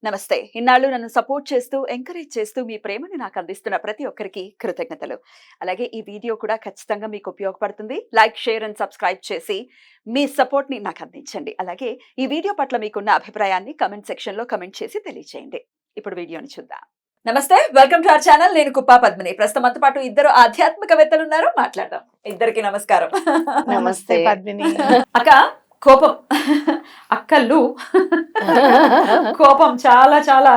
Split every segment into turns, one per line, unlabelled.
నమస్తే. ఇన్నాళ్ళు నన్ను సపోర్ట్ చేస్తూ, ఎంకరేజ్ చేస్తూ మీ ప్రేమని నాకు అందిస్తున్న ప్రతి ఒక్కరికి కృతజ్ఞతలు. అలాగే ఈ వీడియో కూడా ఖచ్చితంగా మీకు ఉపయోగపడుతుంది. లైక్, షేర్ అండ్ సబ్స్క్రైబ్ చేసి మీ సపోర్ట్‌ని నాకు అందించండి. అలాగే ఈ వీడియో పట్ల మీకున్న అభిప్రాయాన్ని కామెంట్ సెక్షన్‌లో కామెంట్ చేసి తెలియజేయండి. ఇప్పుడు వీడియోని చూద్దాం. నమస్తే. Welcome to our channel. నేను కుప్పా పద్మిని. ప్రస్తుతం మనతో పాటు ఇద్దరు ఆధ్యాత్మికవేత్తలు ఉన్నారు. మాట్లాడదాం. ఇద్దరికి నమస్కారం.
నమస్తే పద్మిని.
అక్క కోపం అక్కలు కోపం చాలా చాలా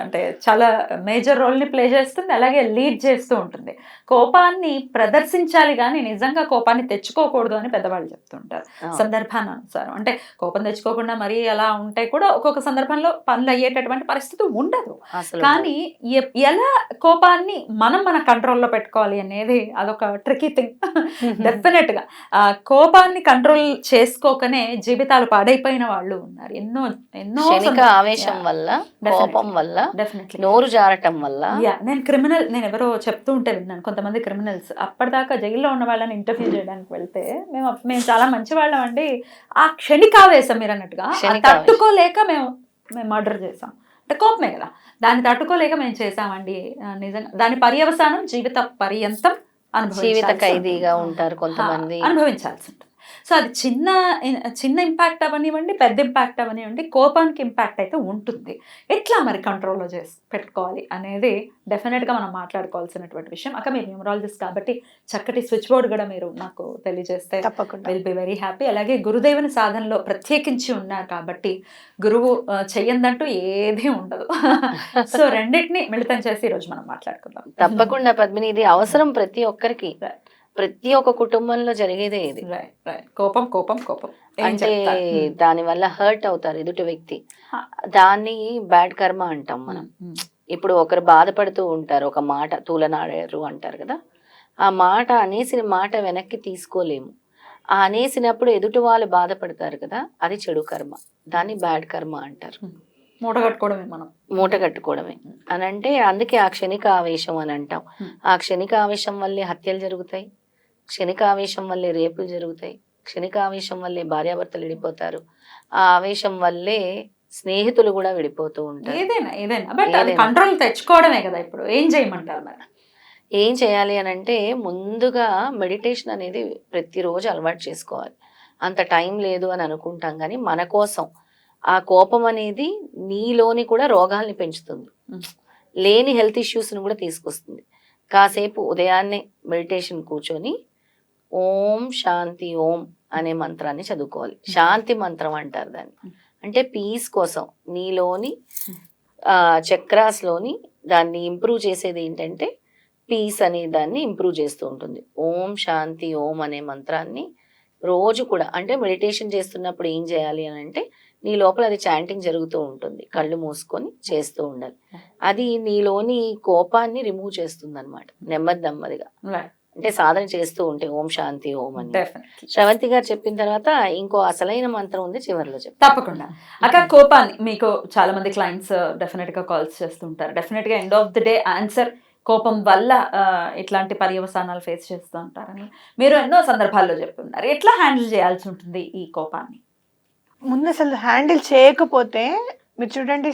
అంటే చాలా మేజర్ రోల్ని ప్లే చేస్తుంది, అలాగే లీడ్ చేస్తూ ఉంటుంది. కోపాన్ని ప్రదర్శించాలి కానీ నిజంగా కోపాన్ని తెచ్చుకోకూడదు అని పెద్దవాళ్ళు చెప్తుంటారు. సందర్భానుసారం అంటే కోపం తెచ్చుకోకుండా మరీ అలా ఉంటే కూడా ఒక్కొక్క సందర్భంలో పనులు అయ్యేటటువంటి పరిస్థితి ఉండదు. కానీ ఎలా కోపాన్ని మన కంట్రోల్లో పెట్టుకోవాలి అనేది అదొక ట్రికీ థింగ్. డెఫినెట్ గా కోపాన్ని కంట్రోల్ చేసుకోకనే జీవితాలు పాడైపోయిన వాళ్ళు ఉన్నారు. ఎన్నో ఎన్నో
ఆవేశం వల్ల, కోపం వల్ల, నోరు జారటం వల్ల.
నేను ఎవరో చెప్తూ ఉంటే విన్నాను, కొంతమంది క్రిమినల్స్ అప్పటిదాకా జైల్లో ఉన్న వాళ్ళని ఇంటర్వ్యూ చేయడానికి వెళ్తే మేము చాలా మంచి వాళ్ళం అండి, ఆ క్షణికావేశం మీరు అన్నట్టుగా తట్టుకోలేక మేము మర్డర్ చేసాం అంటే కోపమే కదా, దాన్ని తట్టుకోలేక మేము చేసామండి. నిజంగా దాని పర్యవసానం జీవిత పర్యంతం
జీవిత ఖైదీగా ఉంటారు కొంతమంది,
అనుభవించాల్సి ఉంటుంది. సో అది చిన్న ఇంపాక్ట్ అవనివ్వండి, పెద్ద ఇంపాక్ట్ అవనివ్వండి, కోపానికి ఇంపాక్ట్ అయితే ఉంటుంది. ఎట్లా మరి కంట్రోల్లో పెట్టుకోవాలి అనేది డెఫినెట్గా మనం మాట్లాడుకోవాల్సినటువంటి విషయం. అక్క మీరు న్యూమరాలజిస్ట్ కాబట్టి చక్కటి స్విచ్ బోర్డ్ కూడా మీరు నాకు తెలియజేస్తే
తప్పకుండా
విల్ బి వెరీ హ్యాపీ. అలాగే గురుదేవుని సాధనలో ప్రత్యేకించి ఉన్నారు కాబట్టి గురువు చెయ్యందంటూ ఏదీ ఉండదు. సో రెండింటిని మిళితం చేసి ఈరోజు మనం మాట్లాడుకుందాం.
తప్పకుండా పద్మిని, ఇది అవసరం ప్రతి ఒక్కరికి, ప్రతి ఒక్క కుటుంబంలో జరిగేదే ఇది.
కోపం కోపం కోపం
అంటే దాని వల్ల హర్ట్ అవుతారు ఎదుటి వ్యక్తి, దాన్ని బ్యాడ్ కర్మ అంటాం మనం. ఇప్పుడు ఒకరు బాధపడుతూ ఉంటారు, ఒక మాట తూలనాడారు అంటారు కదా, ఆ మాట అనేసిన మాట వెనక్కి తీసుకోలేము. ఆ అనేసినప్పుడు ఎదుటి వాళ్ళు బాధపడతారు కదా, అది చెడు కర్మ, దాన్ని బ్యాడ్ కర్మ అంటారు. మూట కట్టుకోవడమే అని అంటే, అందుకే ఆ క్షణిక ఆవేశం అని అంటాం. ఆ క్షణిక ఆవేశం వల్లే హత్యలు జరుగుతాయి, క్షణిక ఆవేశం వల్లే రేపులు జరుగుతాయి, క్షణిక ఆవేశం వల్లే భార్యాభర్తలు విడిపోతారు, ఆ ఆవేశం వల్లే స్నేహితులు కూడా విడిపోతూ ఉంటారు.
ఏదైనా కంట్రోల్ తెచ్చుకోవడమే కదా. ఇప్పుడు ఏం చేయమంటారు మరి?
ఏం చేయాలి అని అంటే, ముందుగా మెడిటేషన్ అనేది ప్రతిరోజు అలవాటు చేసుకోవాలి. అంత టైం లేదు అని అనుకుంటాం కానీ మన కోసం ఆ కోపం అనేది నీలోని కూడా రోగాల్ని పెంచుతుంది, లేని హెల్త్ ఇష్యూస్ని కూడా తీసుకొస్తుంది. కాసేపు ఉదయాన్నే మెడిటేషన్ కూర్చొని ఓం శాంతి ఓం అనే మంత్రాన్ని చదువుకోవాలి. శాంతి మంత్రం అంటారు దాన్ని. అంటే పీస్ కోసం నీలోని చక్రాస్లోని దాన్ని ఇంప్రూవ్ చేసేది ఏంటంటే పీస్ అనే దాన్ని ఇంప్రూవ్ చేస్తూ ఉంటుంది. ఓం శాంతి ఓం అనే మంత్రాన్ని రోజు కూడా, అంటే మెడిటేషన్ చేస్తున్నప్పుడు ఏం చేయాలి అని అంటే, నీ లోపల అది చాంటింగ్ జరుగుతూ ఉంటుంది, కళ్ళు మూసుకొని చేస్తూ ఉండాలి. అది నీలోని కోపాన్ని రిమూవ్ చేస్తుంది అనమాట, నెమ్మదిగా. అంటే సాధన చేస్తూ ఉంటే ఓం శాంతి ఓం అని. శ్రవంతి గారు చెప్పిన తర్వాత ఇంకో అసలైన మంత్రం ఉంది, చివరిలో చెప్తాను.
తప్పకుండా అక్క. కోపాన్ని మీకు చాలా మంది క్లయింట్స్ డెఫినెట్ గా కాల్స్ చేస్తుంటారు. డెఫినెట్ గా end of the day answer కోపం వల్ల ఇట్లాంటి పర్యవసానాలు ఫేస్ చేస్తూ ఉంటారని మీరు ఎన్నో సందర్భాల్లో చెప్తున్నారు. ఎట్లా హ్యాండిల్ చేయాల్సి ఉంటుంది ఈ కోపాన్ని?
ముందు అసలు హ్యాండిల్ చేయకపోతే, మీరు చూడండి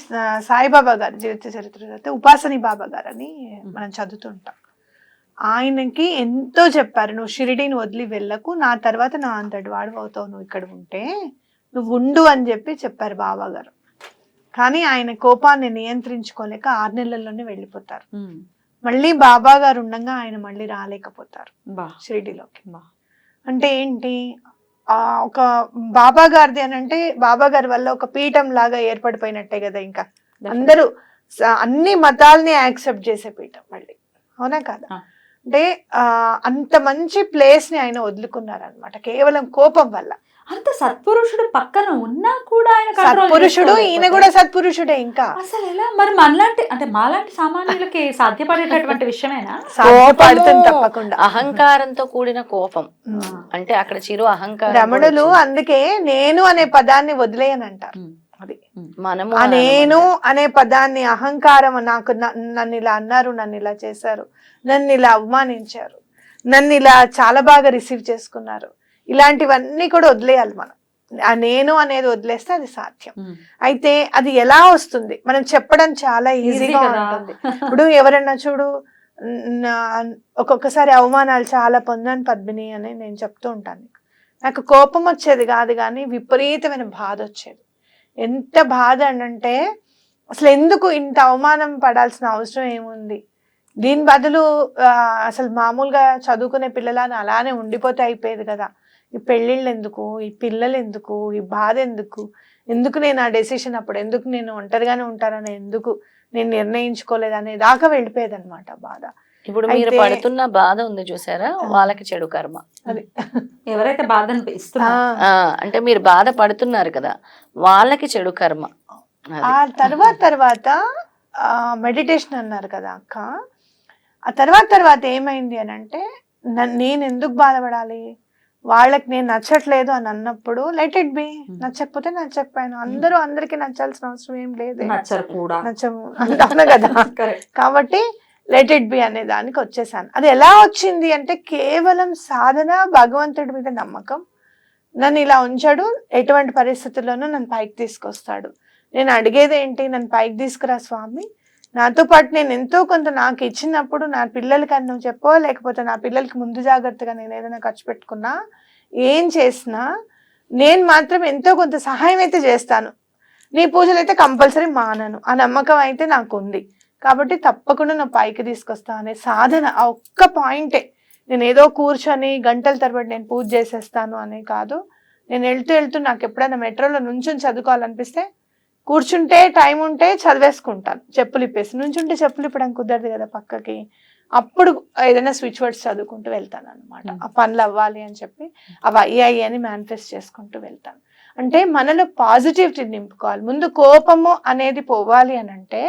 సాయిబాబా గారు జీవిత చరిత్ర ఉపాసని బాబా గారు అని మనం చదువుతుంటాం. ఆయనకి ఎంతో చెప్పారు, నువ్వు షిరిడీని వదిలి వెళ్ళకు, నా తర్వాత నా అంతటి వాడు అవుతావు, నువ్వు ఇక్కడ ఉంటే నువ్వు ఉండు అని చెప్పారు బాబా గారు. కానీ ఆయన కోపాన్ని నియంత్రించుకోలేక 6 నెలల్లోనే వెళ్ళిపోతారు. మళ్ళీ బాబా గారు ఉండగా ఆయన మళ్ళీ రాలేకపోతారు షిరిడీలోకి. అంటే ఏంటి, ఒక బాబా గారిది అని అంటే బాబా గారి వల్ల ఒక పీఠం లాగా ఏర్పడిపోయినట్టే కదా. ఇంకా అందరూ అన్ని మతాల్ని యాక్సెప్ట్ చేసే పీఠం మళ్ళీ, అవునా కదా? అంటే అంత మంచి ప్లేస్ ని ఆయన వదులుకున్నారనమాట కేవలం కోపం వల్ల.
అంత సత్పురుషుడు పక్కన ఉన్నా కూడా ఆయన
సత్పురుషుడు, ఈయన కూడా సత్పురుషుడే. ఇంకా
అసలు ఎలా మరి మనలాంటి అంటే మాలాంటి సామాన్యులకి సాధ్యపడేటటువంటి విషయమేనా?
సాధ్యపడుతుంది తప్పకుండా.
అహంకారంతో కూడిన కోపం అంటే అక్కడ చిరు అహంకారం.
రమణులు అందుకే నేను అనే పదాన్ని వదిలేయనంటారు. అది
మనము
నేను అనే పదాన్ని, అహంకారం, నాకు నన్ను ఇలా అన్నారు, నన్ను ఇలా చేశారు, నన్ను ఇలా అవమానించారు, నన్ను ఇలా చాలా బాగా రిసీవ్ చేసుకున్నారు, ఇలాంటివన్నీ కూడా వదిలేయాలి మనం. ఆ నేను అనేది వదిలేస్తే అది సాధ్యం. అయితే అది ఎలా వస్తుంది, మనం చెప్పడం చాలా ఈజీగా ఉంటుంది. ఇప్పుడు ఎవరన్నా చూడు, ఒక్కొక్కసారి అవమానాలు చాలా పొందాను పద్మిని అని నేను చెప్తూ ఉంటాను. నాకు కోపం వచ్చేది కాదు కానీ విపరీతమైన బాధ వచ్చేది. ఎంత బాధ అంటే అసలు ఎందుకు ఇంత అవమానం పడాల్సిన అవసరం ఏముంది, దీని బదులు అసలు మామూలుగా చదువుకునే పిల్లలని అలానే ఉండిపోతే అయిపోయేది కదా, ఈ పెళ్ళిళ్ళు ఎందుకు, ఈ పిల్లలు ఎందుకు, ఈ బాధ ఎందుకు, ఎందుకు నేను ఆ డెసిషన్ అప్పుడు ఎందుకు నేను ఒంటరిగానే ఉంటానని ఎందుకు నేను నిర్ణయించుకోలేదు అనే దాకా వెళ్ళిపోయేది అనమాట బాధ.
ఇప్పుడు మీరు పడుతున్న బాధ ఉంది చూసారా, వాళ్ళకి చెడు కర్మ.
అది
ఎవరైతే బాధ అనిపిస్తున్నా
అంటే మీరు బాధ పడుతున్నారు కదా, వాళ్ళకి చెడు కర్మ.
ఆ తర్వాత మెడిటేషన్ అన్నారు కదా అక్క, ఆ తర్వాత ఏమైంది అని అంటే, నేను ఎందుకు బాధపడాలి, వాళ్ళకి నేను నచ్చట్లేదు అని అన్నప్పుడు లెట్ ఇట్ బి, నచ్చకపోతే నచ్చకపోయాను, అందరూ అందరికి నచ్చాల్సిన అవసరం ఏం లేదు, నచ్చము అంటాను కదా. కాబట్టి లెట్ ఇట్ బి అనే దానికి వచ్చేసాను. అది ఎలా వచ్చింది అంటే కేవలం సాధన, భగవంతుడి మీద నమ్మకం. నన్ను ఇలా ఉంచాడు, ఎటువంటి పరిస్థితుల్లోనూ నన్ను పైకి తీసుకొస్తాడు. నేను అడిగేది ఏంటి, నన్ను పైకి తీసుకురా స్వామి, నాతో పాటు నేను ఎంతో కొంత నాకు ఇచ్చినప్పుడు నా పిల్లలకి అని నువ్వు చెప్పో, లేకపోతే నా పిల్లలకి ముందు జాగ్రత్తగా నేను ఏదైనా ఖర్చు పెట్టుకున్నా, ఏం చేసినా నేను మాత్రం ఎంతో కొంత సహాయం అయితే చేస్తాను, నీ పూజలు అయితే కంపల్సరీ మానను, ఆ నమ్మకం అయితే నాకు ఉంది. కాబట్టి తప్పకుండా నా పైకి తీసుకొస్తా అనే సాధన, ఆ ఒక్క పాయింటే. నేను ఏదో కూర్చొని గంటల తరబడి నేను పూజ చేసేస్తాను అనే కాదు. నేను వెళ్తూ నాకు ఎప్పుడైనా మెట్రోలో నుంచుని చదువుకోవాలనిపిస్తే కూర్చుంటే టైం ఉంటే చదివేసుకుంటాను, చెప్పులు ఇప్పేసి. నుంచుంటే చెప్పులు ఇప్పడానికి కుదరదు కదా పక్కకి, అప్పుడు ఏదైనా స్విచ్ వర్డ్స్ చదువుకుంటూ వెళ్తాను అనమాట. ఆ పనులు అవ్వాలి అని చెప్పి అవి అయ్యాయి అని మేనిఫెస్ట్ చేసుకుంటూ వెళ్తాను. అంటే మనలో పాజిటివిటీ నింపుకోవాలి. ముందు కోపము అనేది పోవాలి అని అంటే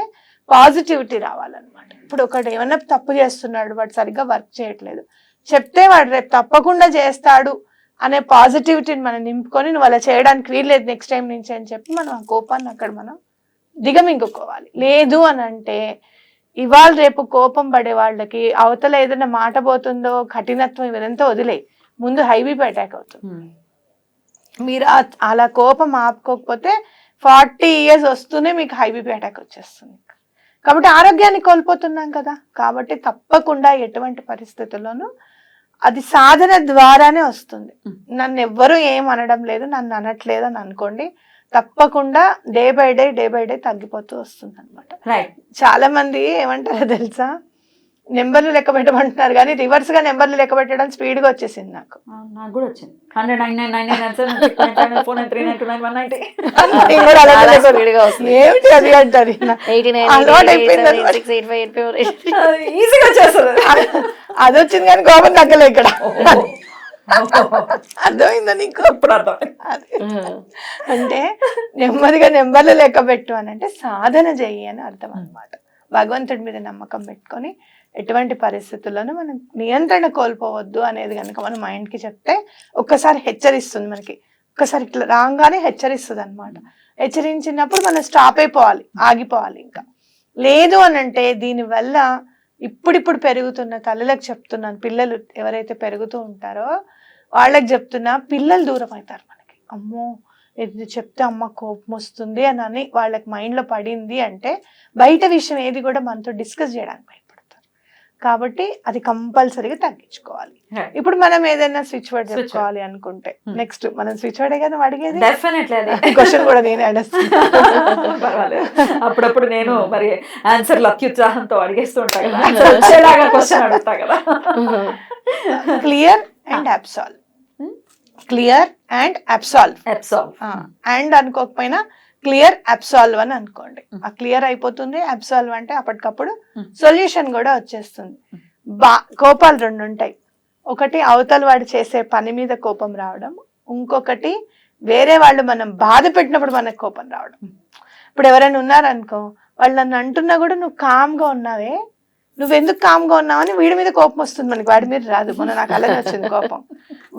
పాజిటివిటీ రావాలన్నమాట. ఇప్పుడు ఒకడు ఏమన్నా తప్పు చేస్తున్నాడు, వాడు సరిగ్గా వర్క్ చేయట్లేదు, చెప్తే వాడు రేపు తప్పకుండా చేస్తాడు అనే పాజిటివిటీని మనం నింపుకొని, నువ్వు అలా చేయడానికి వీల్లేదు నెక్స్ట్ టైం నుంచి అని చెప్పి మనం ఆ కోపాన్ని అక్కడ మనం దిగమింగుకోవాలి. లేదు అని అంటే ఇవాళ రేపు కోపం పడే వాళ్ళకి అవతల ఏదైనా మాట పోతుందో, కఠినత్వం ఇదంతా వదిలే, ముందు హైబీపీ అటాక్ అవుతుంది. మీరు అలా కోపం ఆపుకోకపోతే 40 years వస్తూనే మీకు హైబీపీ అటాక్ వచ్చేస్తుంది. కాబట్టి ఆరోగ్యాన్ని కోల్పోతున్నాం కదా. కాబట్టి తప్పకుండా ఎటువంటి పరిస్థితుల్లోనూ అది సాధన ద్వారానే వస్తుంది. నన్ను ఎవ్వరూ ఏం అనడం లేదు, నన్ను అనట్లేదు అని అనుకోండి, తప్పకుండా డే బై డే తగ్గిపోతూ వస్తుంది అనమాట. చాలా మంది ఏమంటారో తెలుసా, నెంబర్లు లెక్క పెట్టమంటున్నారు కానీ రివర్స్ గా నెంబర్లు లెక్క పెట్టడం స్పీడ్ గా వచ్చేసింది. నాకు
కూడా వచ్చింది 100,
ఏమిటి అది అంటారు, అది వచ్చింది కానీ కోపం తగ్గలే ఇక్కడ. అర్థమైందా నీకు? అంటే నెమ్మదిగా నెంబర్లు లెక్క పెట్టు అని అంటే సాధన చెయ్యి అని అర్థం అనమాట. భగవంతుడి మీద నమ్మకం పెట్టుకొని ఎటువంటి పరిస్థితుల్లోనూ మనం నియంత్రణ కోల్పోవద్దు అనేది కనుక మన మైండ్కి చెప్తే ఒక్కసారి హెచ్చరిస్తుంది. మనకి ఒక్కసారి ఇట్లా రాగానే హెచ్చరిస్తుంది అనమాట. హెచ్చరించినప్పుడు మనం స్టాప్ అయిపోవాలి, ఆగిపోవాలి. ఇంకా లేదు అని అంటే దీనివల్ల ఇప్పుడిప్పుడు పెరుగుతున్న తల్లులకు చెప్తున్నాను, పిల్లలు ఎవరైతే పెరుగుతూ ఉంటారో వాళ్ళకి చెప్తున్నా, పిల్లలు దూరం అవుతారు మనకి. అమ్మో ఇది చెప్తే అమ్మ కోపం వస్తుంది అని వాళ్ళకి మైండ్లో పడింది అంటే బయట విషయం ఏది కూడా మనతో డిస్కస్ చేయడానికి భయపడతారు. కాబట్టి అది కంపల్సరీగా తగ్గించుకోవాలి. ఇప్పుడు మనం ఏదైనా స్విచ్ వర్డ్ చెప్పుకోవాలి అనుకుంటే నెక్స్ట్ మనం స్విచ్ వర్డే కదా అడిగేది, క్వశ్చన్ కూడా నేనే అడుగుతాను.
అప్పుడప్పుడు నేను మరి ఆన్సర్లు అత్యుత్సాహంతో అడిగేస్తూ ఉంటాను కదా.
Clear and absolve, clear and absolve, and అనుకోకపోయినా క్లియర్ అబ్సాల్వ్ అని అనుకోండి. ఆ క్లియర్ అయిపోతుంది, అబ్సాల్వ్ అంటే అప్పటికప్పుడు సొల్యూషన్ కూడా వచ్చేస్తుంది. కోపాలు 2 ఉంటాయి. ఒకటి అవతల వాడు చేసే పని మీద కోపం రావడం, ఇంకొకటి వేరే వాళ్ళు మనం బాధ పెట్టినప్పుడు మనకు కోపం రావడం. ఇప్పుడు ఎవరైనా ఉన్నారనుకో, వాళ్ళు నన్ను అంటున్నా కూడా నువ్వు కామ్గా ఉన్నావే, నువ్వెందుకు కామ్గా ఉన్నావని వీడి మీద కోపం వస్తుంది మనకి, వాడి మీద రాదు. మొన్న నాకు అలాగే వచ్చింది కోపం.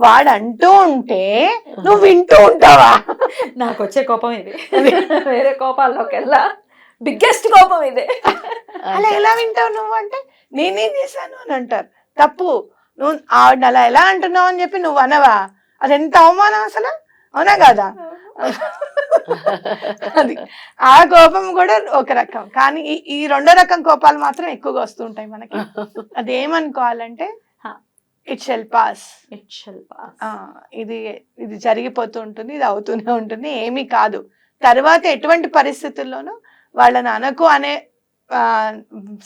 వాడు అంటూ ఉంటే నువ్వు వింటూ ఉంటావా?
నాకు వచ్చే కోపం ఇది, వేరే కోపాల్లోకెల్లా బిగ్గెస్ట్ కోపం ఇదే.
అలా ఎలా వింటావు నువ్వు అంటే నేనేం చేశాను అని అంటారు. తప్పు, నువ్వు ఆవిడ అలా ఎలా అంటున్నావు అని చెప్పి నువ్వు అనవా, అది ఎంత అవమానం అసలు. అవునా కదా? అది ఆ కోపం కూడా ఒక రకం, కానీ ఈ రెండో రకం కోపాలు మాత్రం ఎక్కువగా వస్తూ ఉంటాయి మనకి. అది ఏమనుకోవాలంటే ఇట్ షెల్ పాస్, ఇది ఇది జరిగిపోతూ ఉంటుంది, ఇది అవుతూనే ఉంటుంది, ఏమీ కాదు. తర్వాత ఎటువంటి పరిస్థితుల్లోనూ వాళ్ళని అనకు అనే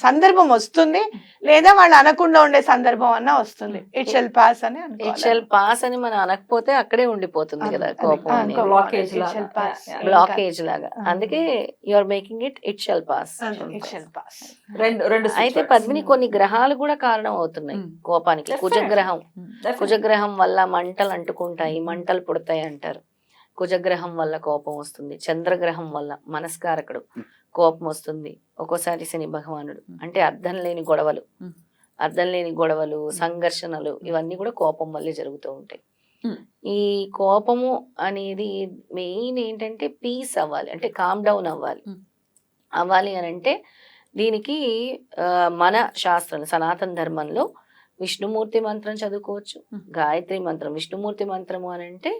సందర్భం వస్తుంది, లేదా వాళ్ళు అనకుండా ఉండే సందర్భం అన్నా వస్తుంది. ఇట్ షెల్ పాస్ అని
ఇట్ షెల్ పాస్ అని మనం అనకపోతే అక్కడే ఉండిపోతుంది కదా కోపం, బ్లాకేజ్ లాగా. అందుకే you are making it shell pass. అయితే పద్మిని, కొన్ని గ్రహాలు కూడా కారణం అవుతున్నాయి కోపానికి. కుజగ్రహం వల్ల మంటలు అంటుకుంటాయి, మంటలు పుడతాయి అంటారు. కుజగ్రహం వల్ల కోపం వస్తుంది. చంద్రగ్రహం వల్ల మనస్కారకుడు కోపం వస్తుంది. ఒక్కోసారి శని భగవానుడు, అంటే అర్థం లేని గొడవలు, సంఘర్షణలు, ఇవన్నీ కూడా కోపం వల్లే జరుగుతూ ఉంటాయి. ఈ కోపము అనేది మెయిన్ ఏంటంటే పీస్ అవ్వాలి, అంటే కామ్ డౌన్ అవ్వాలి అని అంటే దీనికి మన శాస్త్రం సనాతన ధర్మంలో విష్ణుమూర్తి మంత్రం చదువుకోవచ్చు, గాయత్రి మంత్రం. విష్ణుమూర్తి మంత్రము అని అంటే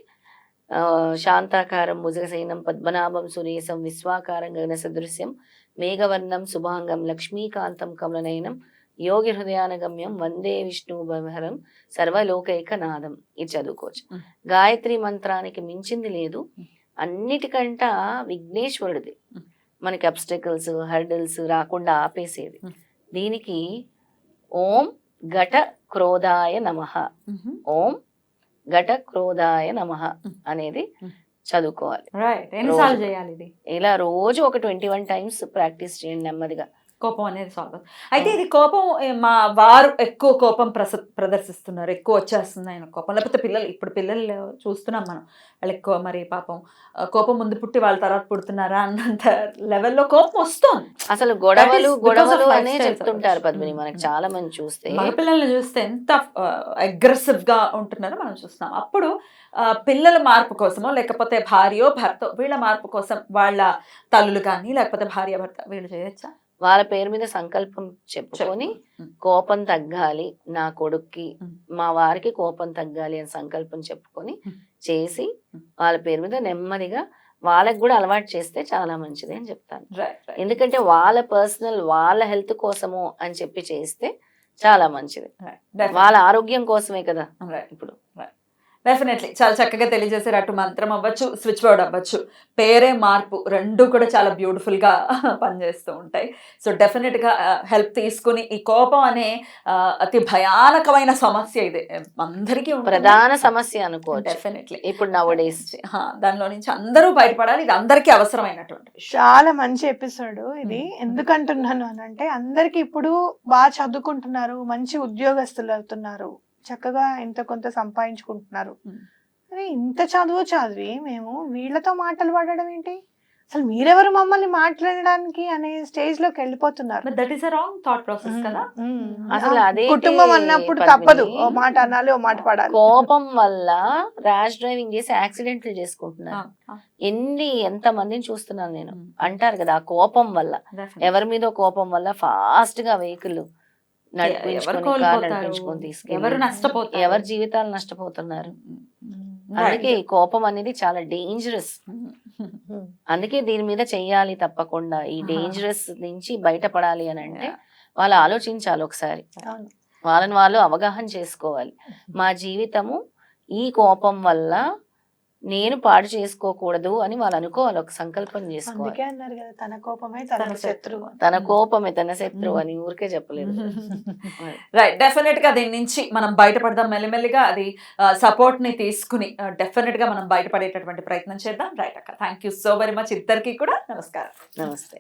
శాంతాకారం భుజగశయనం పద్మనాభం సురేశం విశ్వాకారం గగన సదృశ్యం మేఘవర్ణం శుభాంగం లక్ష్మీకాంతం కమలనయనం యోగి హృదయానగమ్యం వందే విష్ణు భవహరం సర్వలోకైకనాథం. ఇది చదువుకోవచ్చు. గాయత్రి మంత్రానికి మించింది లేదు. అన్నిటికంట విఘ్నేశ్వరుడిది మనకి అబ్స్టకల్స్, హర్డల్స్ రాకుండా ఆపేసేది. దీనికి ఓం ఘట క్రోధాయ నమః, ఓం ఘట క్రోధాయ నమః అనేది చదువుకోవాలి. ఇలా రోజు ఒక 21 times ప్రాక్టీస్ చేయండి నెమ్మదిగా.
కోపం అనేది సాల్వ్. అయితే ఇది కోపం మా వారు ఎక్కువ కోపం ప్రదర్శిస్తున్నారు, ఎక్కువ వచ్చేస్తుంది ఆయన కోపం, లేకపోతే ఇప్పుడు పిల్లలు చూస్తున్నాం మనం, వాళ్ళు ఎక్కువ మరి పాపం కోపం ముందు పుట్టి వాళ్ళ తర్వాత పుడుతున్నారా అన్నంత లెవెల్లో కోపం వస్తుంది.
అసలు గొడవలు అనే చెప్తుంటారు పద్మిని. మనకి చాలా మంది చూస్తే
మగపిల్లల్ని చూస్తే ఎంత అగ్రెసివ్ గా ఉంటున్నారో మనం చూస్తున్నాం. అప్పుడు పిల్లల మార్పు కోసమో, లేకపోతే భార్యో భర్త వీళ్ళ మార్పు కోసం వాళ్ళ తల్లులు కానీ లేకపోతే భార్య భర్త వీళ్ళు చేయొచ్చా?
వాళ్ళ పేరు మీద సంకల్పం చెప్పుకొని కోపం తగ్గాలి నా కొడుక్కి, మా వారికి కోపం తగ్గాలి అని సంకల్పం చెప్పుకొని చేసి వాళ్ళ పేరు మీద నెమ్మదిగా వాళ్ళకి కూడా అలవాటు చేస్తే చాలా మంచిది అని చెప్తాను. ఎందుకంటే వాళ్ళ పర్సనల్, వాళ్ళ హెల్త్ కోసము అని చెప్పి చేస్తే చాలా మంచిది. వాళ్ళ ఆరోగ్యం కోసమే కదా ఇప్పుడు.
డెఫినెట్లీ చాలా చక్కగా తెలియజేశారు. అటు మంత్రం అవ్వచ్చు, స్విచ్ బోర్డ్ అవ్వచ్చు, పేరే మార్పు, రెండు కూడా చాలా బ్యూటిఫుల్గా పనిచేస్తూ ఉంటాయి. సో డెఫినెట్గా హెల్ప్ తీసుకుని ఈ కోపం అనే అతి భయానకమైన సమస్య ఇది అందరికీ
ప్రధాన సమస్య అనుకో.
డెఫినెట్లీ
ఇప్పుడు నవడేస్
దానిలో నుంచి అందరూ బయటపడాలి. ఇది అందరికీ అవసరమైనటువంటి
చాలా మంచి ఎపిసోడ్ ఇది. ఎందుకంటున్నాను అని అంటే అందరికి ఇప్పుడు బాగా చదువుకుంటున్నారు, మంచి ఉద్యోగస్తులు అవుతున్నారు, చక్కగా ఇంత కొంత సంపాదించుకుంటున్నారు. అరే ఇంత చదివి మేము వీళ్ళతో మాటలు పడడం ఏంటి, అసలు మీరెవరు మమ్మల్ని మాట్లాడడానికి అనే స్టేజ్ లోకి వెళ్ళిపోతున్నారు.
That is a wrong thought process కదా.
అసలు అదే
కుటుంబం అన్నప్పుడు తప్పదు, ఓ మాట అనాలి, ఓ మాట పడాలి.
కోపం వల్ల ర్యాష్ డ్రైవింగ్ చేసి యాక్సిడెంట్లు చేసుకుంటున్నారు. ఎంత మందిని చూస్తున్నాను నేను. అంటారు కదా ఆ కోపం వల్ల, ఎవరి మీద కోపం వల్ల ఫాస్ట్ గా వెహికల్ నడిపించుకొని తీసుకెళ్ళి ఎవరి జీవితాలు నష్టపోతున్నారు. అందుకే కోపం అనేది చాలా డేంజరస్. అందుకే దీని మీద చెయ్యాలి తప్పకుండా. ఈ డేంజరస్ నుంచి బయటపడాలి అని అంటే వాళ్ళు ఆలోచించాలి ఒకసారి, వాళ్ళని వాళ్ళు అవగాహన చేసుకోవాలి. మా జీవితము ఈ కోపం వల్ల నేను పాడు చేసుకోకూడదు అని వాళ్ళు అనుకోవాలి, ఒక సంకల్పం చేసుకోవాలి.
తన కోపమే
తన శత్రువు అని ఊరికే చెప్పలేదు.
రైట్, డెఫినెట్ గా దీని నుంచి మనం బయటపడదాం మెల్లిమెల్లిగా. అది సపోర్ట్ ని తీసుకుని డెఫినెట్ గా మనం బయటపడేటటువంటి ప్రయత్నం చేద్దాం. రైట్ అక్క, thank you so very much. ఇద్దరికి కూడా నమస్కారం.
నమస్తే.